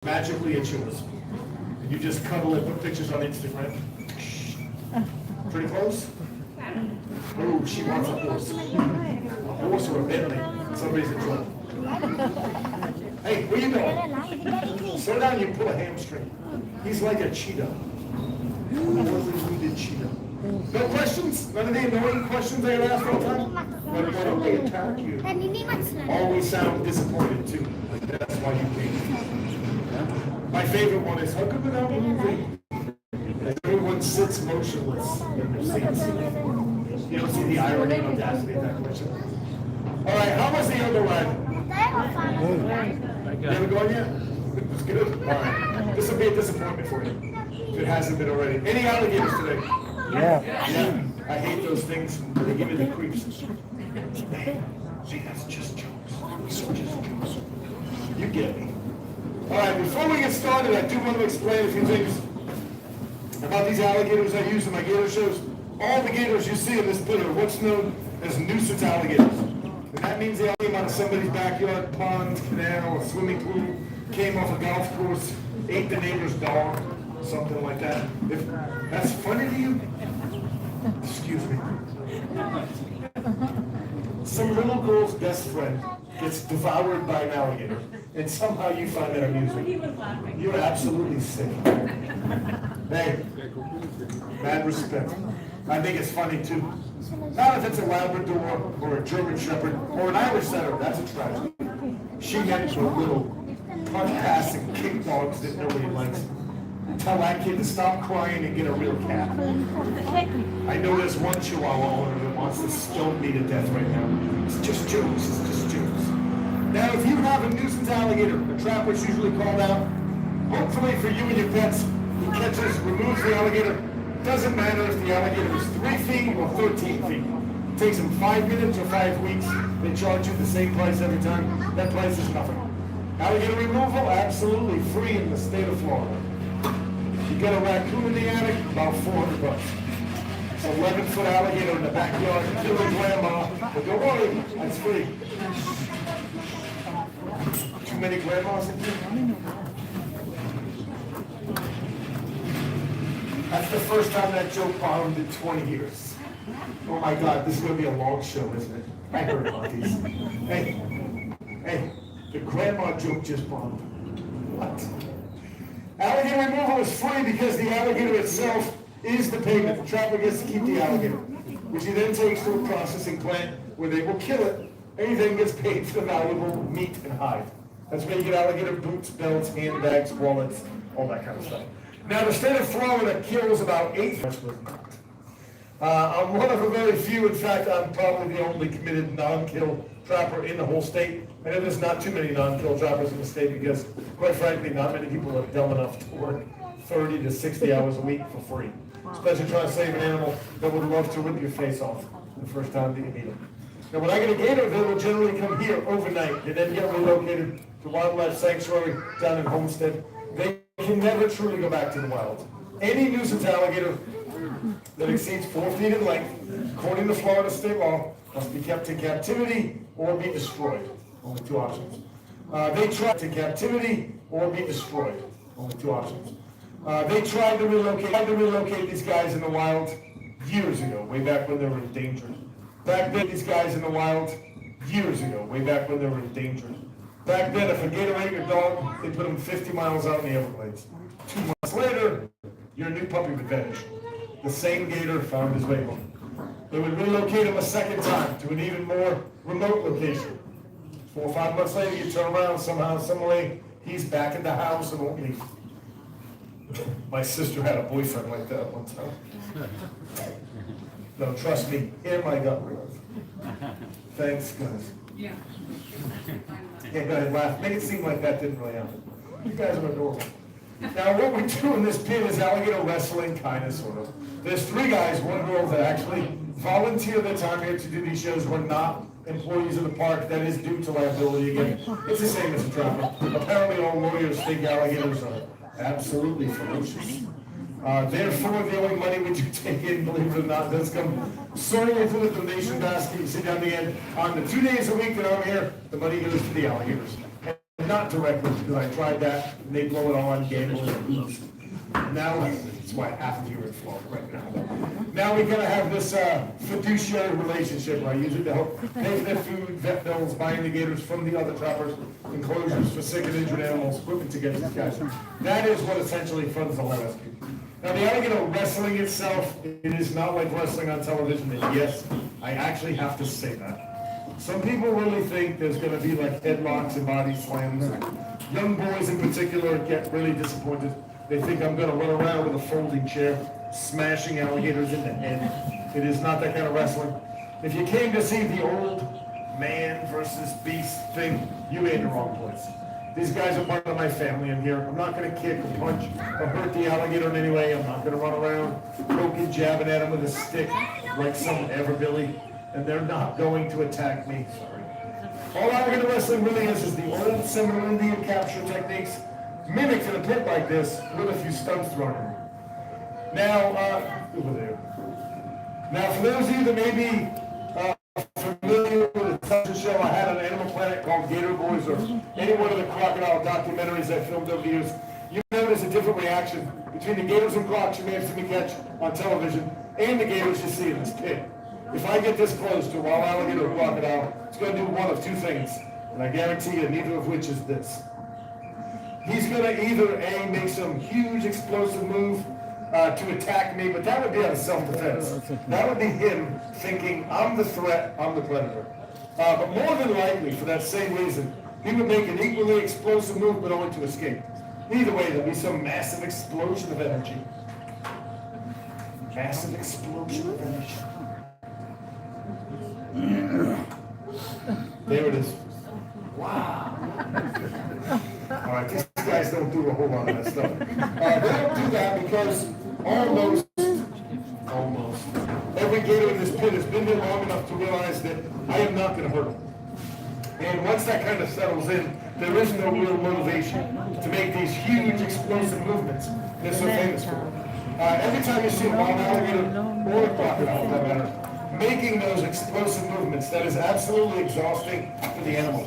Magically it's yours. You just cuddle it, put pictures on Instagram. Pretty close? Oh, she wants a horse. A horse or a Bentley. Somebody's in trouble. Hey, where you going? Slow down, you pull a hamstring. He's like a cheetah. A horribly wounded cheetah. No questions? None of the annoying questions I ask all the time? When they attack you, always sound disappointed too. Like that's why you came. My favorite one is, how come without moving? Everyone sits motionless in their seats. You don't see the irony and audacity of that question. All right, how was the underwrite? You haven't gone yet? It was good? All right. This will be a disappointment for you, if it hasn't been already. Any alligators today? Yeah. I hate those things. They give me the creeps. See, that's just jokes. These are just jokes. You get me. All right, before we get started, I do want to explain a few things about these alligators I use in my gator shows. All the gators you see in this pit are what's known as nuisance alligators. And that means they came out of somebody's backyard, pond, canal, or swimming pool, came off a golf course, ate the neighbor's dog, something like that. If that's funny to you, excuse me. Some little girl's best friend gets devoured by an alligator, and somehow you find that amusing. You're absolutely sick. Hey, mad respect. I think it's funny too. Not if it's a Labrador or a German Shepherd or an Irish Setter. That's a tragedy. She gets the little punt-passing kick dogs that nobody likes. Tell that kid to stop crying and get a real cat. I know there's one Chihuahua owner that wants to stone me to death right now. It's just jokes. It's just jokes. Now, if you have a nuisance alligator, a trapper's usually called out. Hopefully for you and your pets, he catches, removes the alligator. Doesn't matter if the alligator is 3 feet or 13 feet. It takes them 5 minutes or 5 weeks. They charge you the same price every time. That price is nothing. Alligator removal, absolutely free in the state of Florida. You get a raccoon in the attic, about $400. It's an 11-foot alligator in the backyard, killing grandma. But don't worry, that's free. Too many grandmas in here? That's the first time that joke bombed in 20 years. Oh my God, this is going to be a long show, isn't it? I heard about these. Hey, the grandma joke just bombed. What? Alligator removal is free because the alligator itself is the payment. The trapper gets to keep the alligator, which he then takes to a processing plant where they will kill it. Anything gets paid for the valuable meat and hide. That's where you get alligator boots, belts, handbags, wallets, all that kind of stuff. Now, the state of Florida kills about 8. I'm one of a very few. In fact, I'm probably the only committed non-kill trapper in the whole state. I know there's not too many non-kill trappers in the state because, quite frankly, not many people are dumb enough to work 30 to 60 hours a week for free. Especially trying to save an animal that would love to rip your face off the first time that you meet them. Now, when I get a gator, they will generally come here overnight. They then get relocated to Wildlife Sanctuary down in Homestead. They can never truly go back to the wild. Any nuisance alligator that exceeds 4 feet in length, according to Florida state law, must be kept in captivity or be destroyed. Only 2 options. They tried to captivity or be destroyed. Only 2 options. They tried to relocate these guys in the wild years ago, way back when they were endangered. Back then, these guys in the wild years ago, way back when they were endangered. Back then, if a gator ate your dog, they put him 50 miles out in the Everglades. 2 months later, your new puppy would vanish. The same gator found his way home. They would relocate him a second time to an even more remote location. 4 or 5 months later, you turn around somehow, some way, he's back in the house and won't leave. My sister had a boyfriend like that one time. No, trust me, in my gut. Thanks, guys. Yeah. Yeah, go ahead, laugh. Make it seem like that didn't really happen. You guys are adorable. Now, what we do in this pit is alligator wrestling, kind of, sort of. There's 3 guys, 1 girl that actually volunteer their time here to do these shows. We're not employees of the park. That is due to liability again. It's the same as a trapper. Apparently, all lawyers think alligators are absolutely ferocious. Therefore, the only money we do take in, believe it or not, does come solely from the donation basket. You see down the end. On the 2 days a week that I'm here, the money goes to the alligators. And not directly, because I tried that, and they blow it all on gamble and booze. Now, that's why I have to hear it flow right now. Now we gotta have this fiduciary relationship where I use it to help pay for their food, vet bills, buying the gators from the other trappers, enclosures for sick and injured animals, equipment to get these guys. That is what essentially funds the whole rescue. Now the alligator wrestling itself, it is not like wrestling on television, and yes, I actually have to say that. Some people really think there's gonna be like headlocks and body slams. Young boys in particular get really disappointed. They think I'm gonna run around with a folding chair, smashing alligators in the head. It is not that kind of wrestling. If you came to see the old man versus beast thing, you made the wrong place. These guys are part of my family in here. I'm not gonna kick or punch or hurt the alligator in any way. I'm not gonna run around poking, jabbing at him with a stick like some Everglades, and they're not going to attack me. Sorry. All alligator wrestling really is the old Seminole Indian capture techniques mimicked in a pit like this with a few stunts thrown in. Now, over there. Now, for those of you that may be familiar with the television show I had on Animal Planet called Gator Boys, or any one of the crocodile documentaries I filmed over the years, you notice a different reaction between the gators and crocs you may have seen me catch on television and the gators you see in this pit. If I get this close to a wild alligator or crocodile, it's going to do one of two things, and I guarantee you neither of which is this. He's going to either A, make some huge explosive move to attack me, but that would be out of self-defense. That would be him thinking, I'm the threat, I'm the predator. But more than likely, for that same reason, he would make an equally explosive move, but only to escape. Either way, there'll be some massive explosion of energy. Massive explosion of energy. There it is. Wow. All right, these guys don't do a whole lot of that stuff. They don't do that because almost every gator in this pit has been there long enough to realize that I am not going to hurt them. And once that kind of settles in, there is no real motivation to make these huge explosive movements they're so famous for. Every time you see a wild alligator or a crocodile, for that matter, making those explosive movements, that is absolutely exhausting for the animal.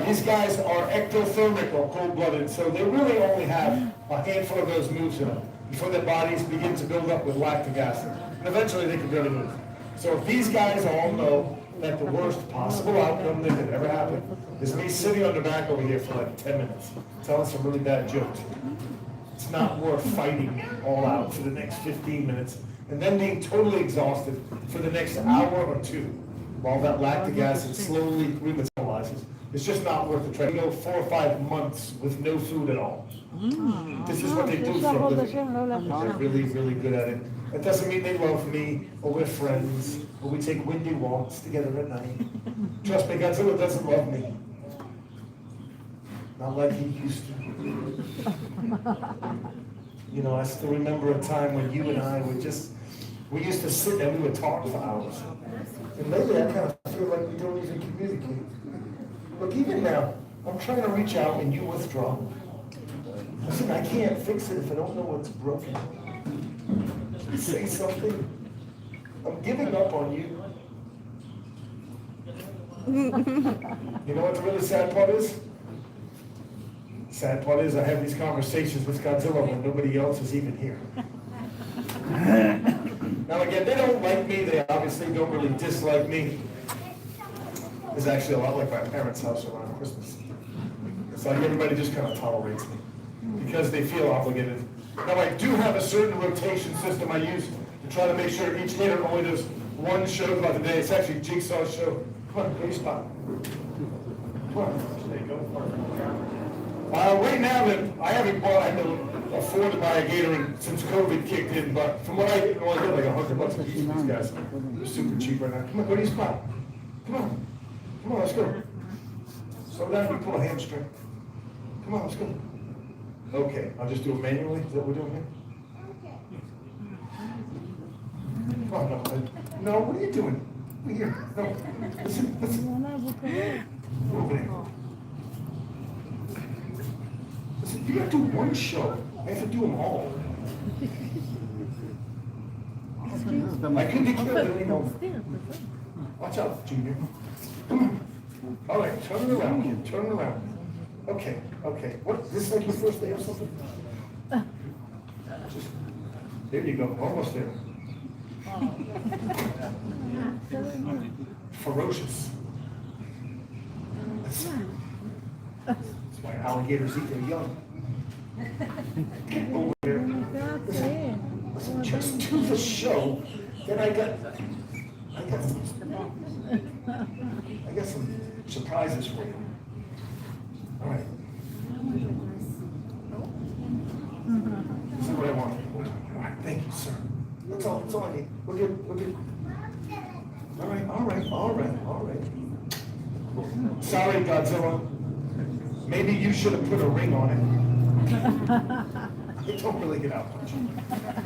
These guys are ectothermic or cold-blooded, so they really only have a handful of those moves in them before their bodies begin to build up with lactic acid. And eventually they can barely move. So if these guys all know that the worst possible outcome that could ever happen is me sitting on the back over here for like 10 minutes, telling some really bad jokes, it's not worth fighting all out for the next 15 minutes and then being totally exhausted for the next hour or two while that lactic acid slowly remetabolizes. It's just not worth the trade. You go 4 or 5 months with no food at all. This is what they do for a living. They're really, really good at it. That doesn't mean they love me, or we're friends, or we take windy walks together at night. Trust me, Godzilla doesn't love me. Not like he used to. You know, I still remember a time when you and I would we used to sit and we would talk for hours. And lately I kind of feel like we don't even communicate. Look, even now, I'm trying to reach out and you withdraw. Listen, I can't fix it if I don't know what's broken. Say something. I'm giving up on you. You know what the really sad part is? Sad part is I have these conversations with Godzilla when nobody else is even here. Now again, they don't like me. They obviously don't really dislike me. It's actually a lot like my parents' house around Christmas. It's like everybody just kind of tolerates me because they feel obligated. Now I do have a certain rotation system I use to try to make sure each gator only does one show throughout the day. It's actually a jigsaw show. Come on, please stop. Come on, there you go. Right now, I haven't afforded to buy a gator since COVID kicked in, but from what I get, I get like $100 a piece for these guys. They're super cheap right now. Come on, go to your spot. Come on. Come on, let's go. Slow down, you pull a hamstring. Come on, let's go. Okay, I'll just do it manually. Is that what we're doing here? Come on, no, what are you doing? Here, no. Listen. Over there. Listen, you gotta do one show. I have to do them all. I could be killed at any moment. Watch out, Junior. Come on. All right, turn it around, kid. Turn it around. Okay, okay. What, this like your first day or something? Just, there you go, almost there. Ferocious. That's why alligators eat their young. Over there. Listen, just do the show. Then I got some surprises for you. All right. This is what I want. All right, thank you, sir. That's all I need. We're good, we're good. All right. Sorry, Godzilla. Maybe you should have put a ring on it. It don't really get out much.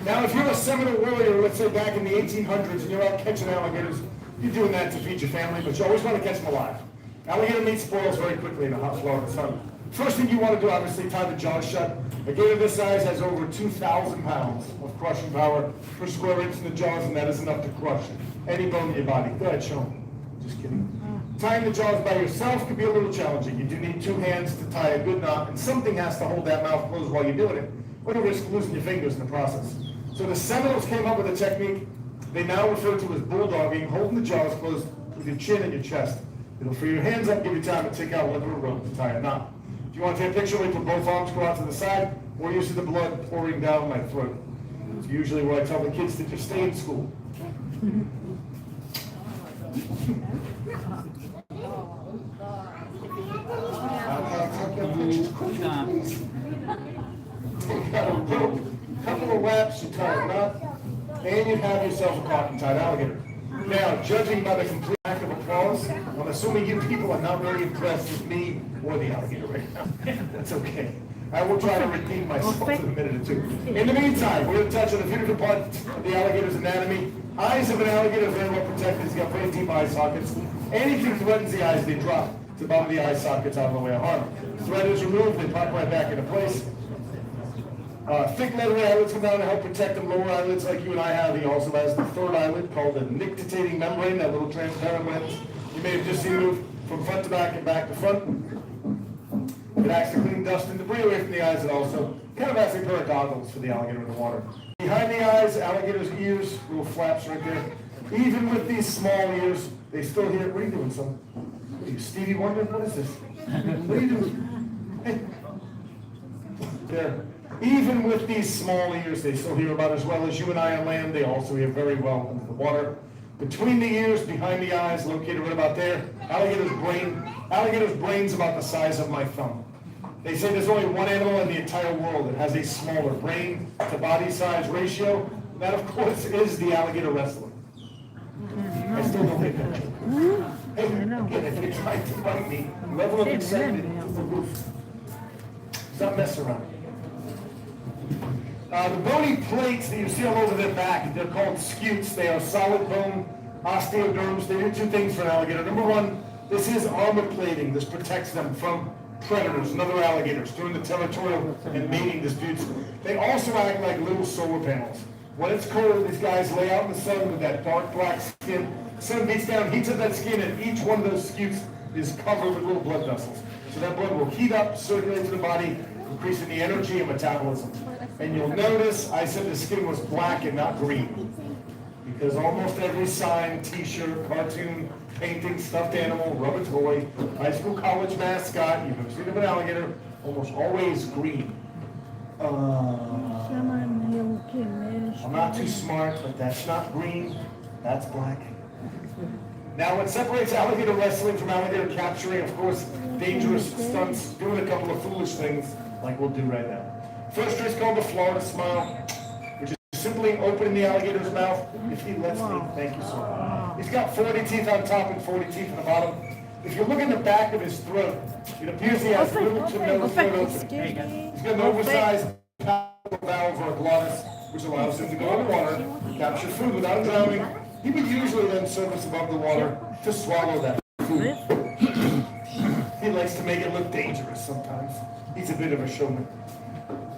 Now, if you're a Seminole warrior, let's say back in the 1800s, and you're out catching alligators, you're doing that to feed your family, but you always want to catch them alive. Alligator meat spoils very quickly in the hot Florida sun. First thing you want to do, obviously, tie the jaws shut. A gator this size has over 2,000 pounds of crushing power per square inch in the jaws, and that is enough to crush any bone in your body. Go ahead, show them. Just kidding. Tying the jaws by yourself could be a little challenging. You do need two hands to tie a good knot, and something has to hold that mouth closed while you're doing it, or you risk losing your fingers in the process. So the Seminoles came up with a technique they now refer to as bulldogging, holding the jaws closed with your chin and your chest. It'll free your hands up, give you time to take out a little rope to tie a knot. If you want to take a picture, we put both arms go out to the side, or you see the blood pouring down my throat. It's usually where I tell the kids to just stay in school. Take out a rope, couple of laps, you tie a knot, and you have yourself a cotton-tied alligator. Now, judging by the complete lack of applause, I'm assuming you people are not very impressed with me or the alligator right now. That's okay. I will try to redeem myself in a minute or two. In the meantime, we're going to touch on a few different parts of the alligator's anatomy. Eyes of an alligator are very well protected. He's got very deep eye sockets. Anything threatens the eyes, they drop to bottom of the eye sockets out of the way of harm. Thread is removed, they pop right back into place. Thick leather eyelids come down to help protect the lower eyelids like you and I have. He also has the third eyelid called the nictitating membrane, that little transparent lens. You may have just seen move from front to back and back to front. It acts to clean dust and debris away from the eyes, and also kind of acts like a pair of goggles for the alligator in the water. Behind the eyes, alligator's ears, little flaps right there. Even with these small ears, they still hear. What are you doing, son? What are you, Stevie Wonder? What is this? What are you doing? Hey. There. Even with these small ears, they still hear about as well as you and I on land. They also hear very well under the water. Between the ears, behind the eyes, located right about there, alligator's brain's about the size of my thumb. They say there's only one animal in the entire world that has a smaller brain to body size ratio. That, of course, is the alligator wrestler. I still don't think that. Hey, again, if you try to bite me, level of excitement to the roof. Stop messing around. The bony plates that you see all over their back, they're called scutes. They are solid bone osteoderms. They do two things for an alligator. Number one, this is armor plating. This protects them from predators and other alligators during the territorial and mating disputes. They also act like little solar panels. When it's cold, these guys lay out in the sun with that dark black skin. Sun beats down, heats up that skin, and each one of those scutes is covered with little blood vessels. So that blood will heat up, circulate to the body, increasing the energy and metabolism. And you'll notice I said the skin was black and not green, because almost every sign, t-shirt, cartoon, painting, stuffed animal, rubber toy, high school, college mascot, you've seen of an alligator, almost always green. I'm not too smart, but that's not green, that's black. Now, what separates alligator wrestling from alligator capturing, of course, dangerous stunts, doing a couple of foolish things like we'll do right now. First trick's called the Florida Smile, which is simply opening the alligator's mouth, if he lets me. Thank you, sir. He's got 40 teeth on top and 40 teeth on the bottom. If you look in the back of his throat, it appears he has little to no throat opening. He's got an oversized valve or a glottis, which allows him to go underwater, capture food without drowning. He would usually then surface above the water to swallow that food. He likes to make it look dangerous sometimes. He's a bit of a showman.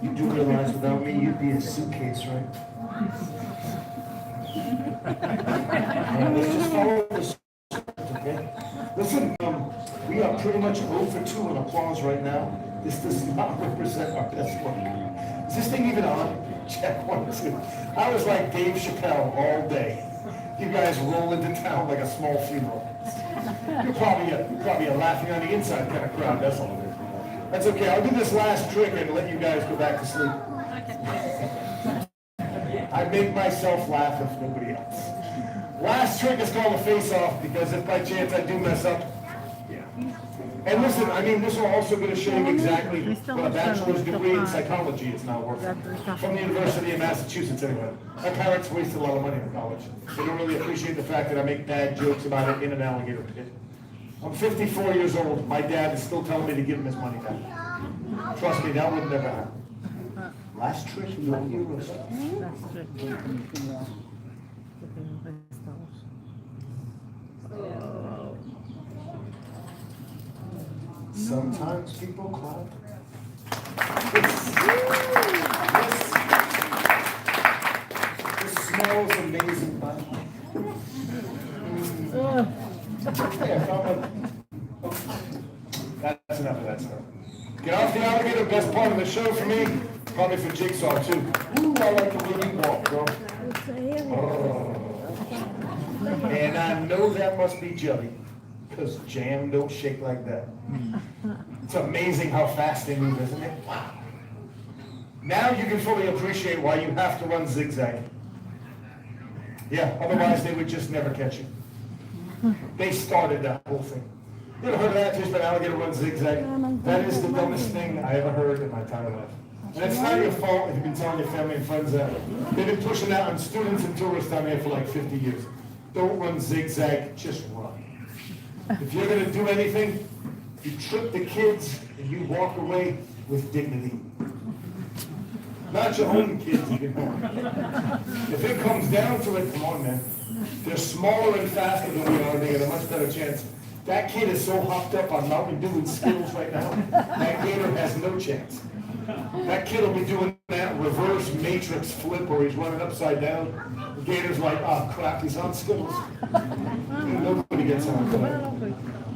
You do realize without me, you'd be a suitcase, right? Let's just follow the script, okay? Listen, we are pretty much 0 for 2 in applause right now. This does not represent our best work. Is this thing even on? Check 1, 2. I was like Dave Chappelle all day. You guys roll into town like a small funeral. You're probably a laughing on the inside kind of crowd, that's all. That's okay, I'll do this last trick and let you guys go back to sleep. I make myself laugh if nobody else. Last trick is called a face-off, because if by chance I do mess up, yeah. And listen, I mean, this will also going to show you exactly what a bachelor's degree in psychology is now worth. From the University of Massachusetts, anyway. My parents wasted a lot of money in college. They don't really appreciate the fact that I make bad jokes about it in an alligator pit. I'm 54 years old. My dad is still telling me to give him his money back. Trust me, that would never happen. Last trick, you don't hear us. Sometimes people cry. This smells amazing, man. That's enough of that stuff. Get off the alligator, best part of the show for me. Probably for Jigsaw too. Ooh, I like the way you walk, girl. And I know that must be jelly, because jam don't shake like that. It's amazing how fast they move, isn't it? Wow. Now you can fully appreciate why you have to run zigzag. Yeah, otherwise they would just never catch you. They started that whole thing. You ever heard of that? Just an alligator run zigzag? That is the dumbest thing I ever heard in my entire life. And it's not your fault if you've been telling your family and friends that. They've been pushing that on students and tourists down here for like 50 years. Don't run zigzag, just run. If you're going to do anything, you trip the kids and you walk away with dignity. Not your own kids, even more. If it comes down to it, come on, man. They're smaller and faster than we are, they get a much better chance. That kid is so hopped up on Mountain Dew and Skittles right now, that gator has no chance. That kid will be doing that reverse matrix flip where he's running upside down. The gator's like, oh crap, he's on Skittles. Nobody gets on.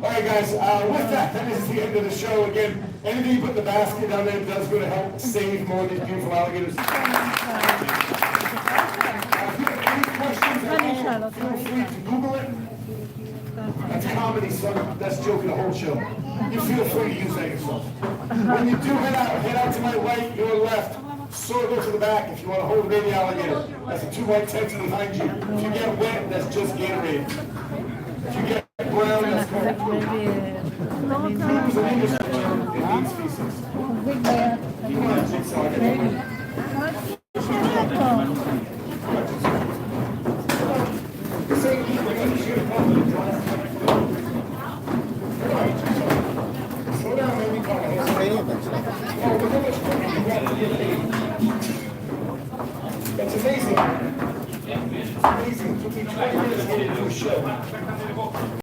All right, guys, with that is the end of the show. Again, anything you put in the basket down there does going to help save more of these beautiful alligators. If you have any questions at all, feel free to Google it. That's comedy, son. That's joking the whole show. You feel free to use that yourself. When you do head out to my right, your left, circle to the back if you want to hold a baby alligator. That's the 2 white tents behind you. If you get wet, that's just Gatorade. If you get brown, that's called blue. Blue is an English term. It means species. You want a jigsaw? That's amazing. It's amazing. It took me 20 minutes to get into a show.